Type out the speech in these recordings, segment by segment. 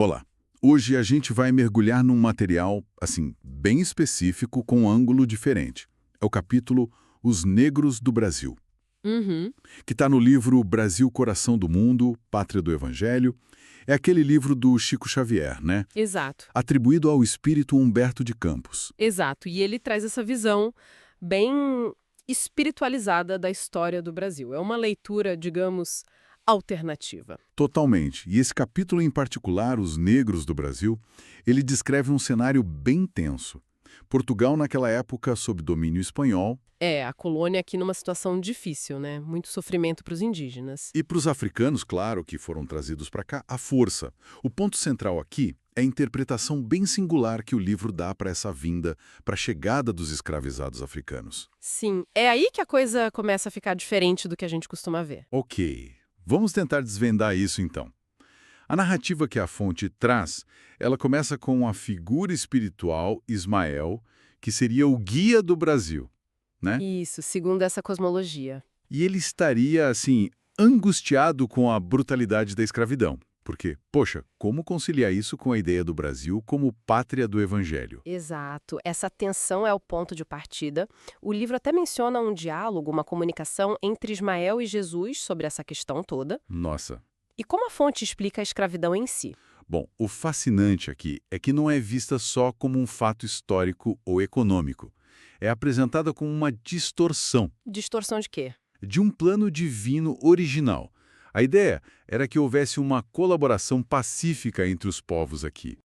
Olá, hoje a gente vai mergulhar num material, assim, bem específico com um ângulo diferente. É o capítulo Os Negros do Brasil, Uhum, que está no livro Brasil, Coração do Mundo, Pátria do Evangelho. É aquele livro do Chico Xavier, né? exato, Atribuído ao espírito Humberto de Campos. exato. E ele traz essa visão bem espiritualizada da história do Brasil. É uma leitura, digamos, alternativa. Totalmente. E esse capítulo em particular, Os Negros do Brasil, ele descreve um cenário bem tenso. Portugal, naquela época, sob domínio espanhol. É, a colônia aqui numa situação difícil, né? Muito sofrimento para os indígenas. E para os africanos, claro, que foram trazidos para cá, a força. O ponto central aqui é a interpretação bem singular que o livro dá para essa vinda, para a chegada dos escravizados africanos. Sim, é aí que a coisa começa a ficar diferente do que a gente costuma ver. Ok, vamos tentar desvendar isso então. A narrativa que a fonte traz, ela começa com a figura espiritual Ismael, que seria o guia do Brasil, né? Isso, segundo essa cosmologia. E ele estaria, assim, angustiado com a brutalidade da escravidão. Porque, poxa, como conciliar isso com a ideia do Brasil como pátria do Evangelho? Exato. Essa tensão é o ponto de partida. O livro até menciona um diálogo, uma comunicação entre Ismael e Jesus sobre essa questão toda. Nossa. E como a fonte explica a escravidão em si? Bom, o fascinante aqui é que não é vista só como um fato histórico ou econômico. É apresentada como uma distorção Distorção de quê? de um plano divino original. A ideia era que houvesse uma colaboração pacífica entre os povos aqui.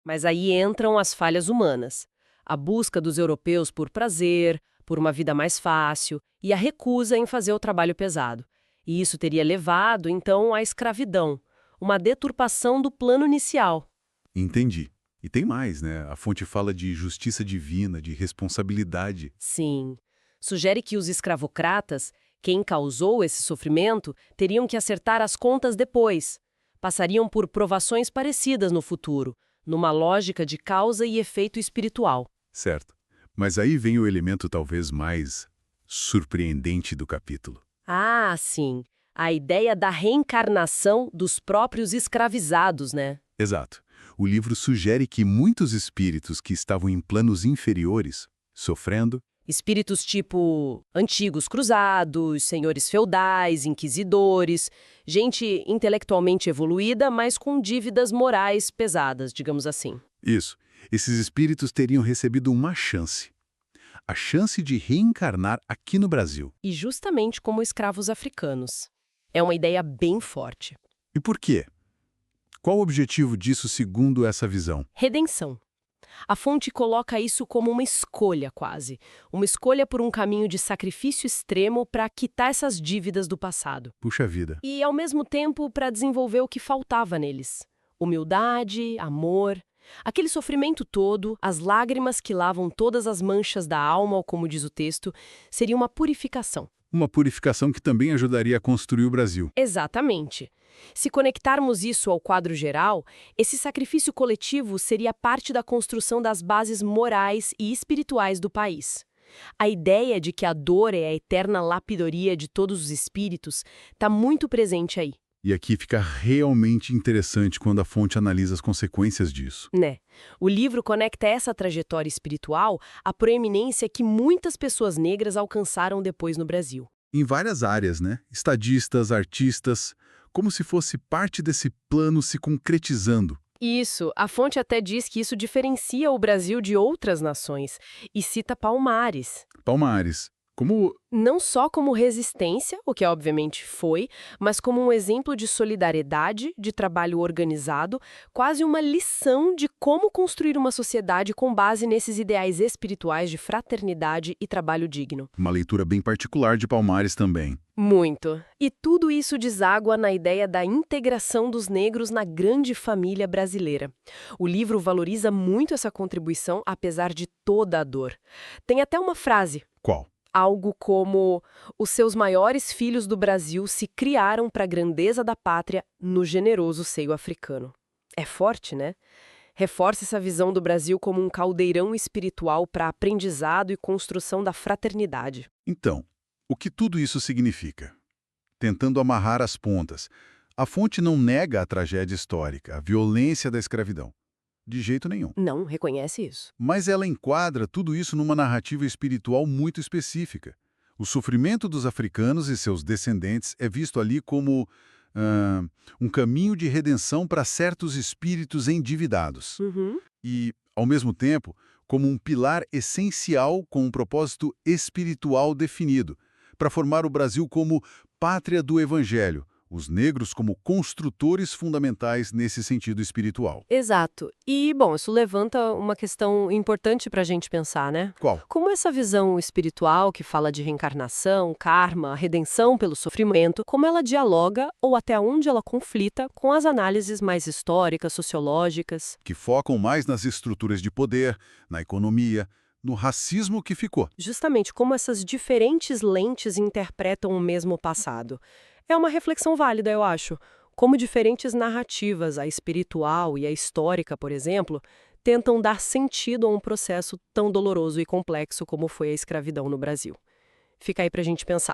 Mas aí entram as falhas humanas. A busca dos europeus por prazer, por uma vida mais fácil e a recusa em fazer o trabalho pesado. E isso teria levado, então, à escravidão, uma deturpação do plano inicial. Entendi. E tem mais, né? A fonte fala de justiça divina, de responsabilidade. Sim. Sugere que os escravocratas, quem causou esse sofrimento, teriam que acertar as contas depois. Passariam por provações parecidas no futuro, numa lógica de causa e efeito espiritual. Certo. Mas aí vem o elemento talvez mais surpreendente do capítulo. Ah, sim. A ideia da reencarnação dos próprios escravizados, né? Exato. O livro sugere que muitos espíritos que estavam em planos inferiores, sofrendo, Espíritos tipo antigos cruzados, senhores feudais, inquisidores, gente intelectualmente evoluída, mas com dívidas morais pesadas, digamos assim. isso, esses espíritos teriam recebido uma chance. A chance de reencarnar aqui no Brasil. E justamente como escravos africanos. É uma ideia bem forte. E por quê? Qual o objetivo disso segundo essa visão? Redenção. A fonte coloca isso como uma escolha, quase. Uma escolha por um caminho de sacrifício extremo para quitar essas dívidas do passado. Puxa vida. E, ao mesmo tempo, para desenvolver o que faltava neles. Humildade, amor. Aquele sofrimento todo, as lágrimas que lavam todas as manchas da alma, como diz o texto, seria uma purificação. Uma purificação que também ajudaria a construir o Brasil. Exatamente. Se conectarmos isso ao quadro geral, esse sacrifício coletivo seria parte da construção das bases morais e espirituais do país. A ideia de que a dor é a eterna lapidoria de todos os espíritos está muito presente aí, E aqui fica realmente interessante quando a fonte analisa as consequências disso. né? O livro conecta essa trajetória espiritual à proeminência que muitas pessoas negras alcançaram depois no Brasil. Em várias áreas, né? Estadistas, artistas, como se fosse parte desse plano se concretizando. Isso, a fonte até diz que isso diferencia o Brasil de outras nações e cita Palmares. Palmares, como... Não só como resistência, o que obviamente foi, mas como um exemplo de solidariedade, de trabalho organizado, quase uma lição de como construir uma sociedade com base nesses ideais espirituais de fraternidade e trabalho digno. Uma leitura bem particular de Palmares também. Muito. E tudo isso deságua na ideia da integração dos negros na grande família brasileira. O livro valoriza muito essa contribuição, apesar de toda a dor. Tem até uma frase. Qual? Algo como: os seus maiores filhos do Brasil se criaram para a grandeza da pátria no generoso seio africano. É forte, né? Reforça essa visão do Brasil como um caldeirão espiritual para aprendizado e construção da fraternidade. Então, o que tudo isso significa? Tentando amarrar as pontas. A fonte não nega a tragédia histórica, a violência da escravidão. De jeito nenhum. Não reconhece isso. Mas ela enquadra tudo isso numa narrativa espiritual muito específica. O sofrimento dos africanos e seus descendentes é visto ali como um caminho de redenção para certos espíritos endividados. Uhum. E, ao mesmo tempo, como um pilar essencial com um propósito espiritual definido, para formar o Brasil como pátria do Evangelho, os negros como construtores fundamentais nesse sentido espiritual. Exato. E, bom, isso levanta uma questão importante para a gente pensar, né? Qual? Como essa visão espiritual que fala de reencarnação, karma, redenção pelo sofrimento, como ela dialoga ou até onde ela conflita com as análises mais históricas, sociológicas? Que focam mais nas estruturas de poder, na economia, no racismo que ficou. Justamente como essas diferentes lentes interpretam o mesmo passado. É uma reflexão válida, eu acho. Como diferentes narrativas, a espiritual e a histórica, por exemplo, tentam dar sentido a um processo tão doloroso e complexo como foi a escravidão no Brasil. Fica aí pra gente pensar.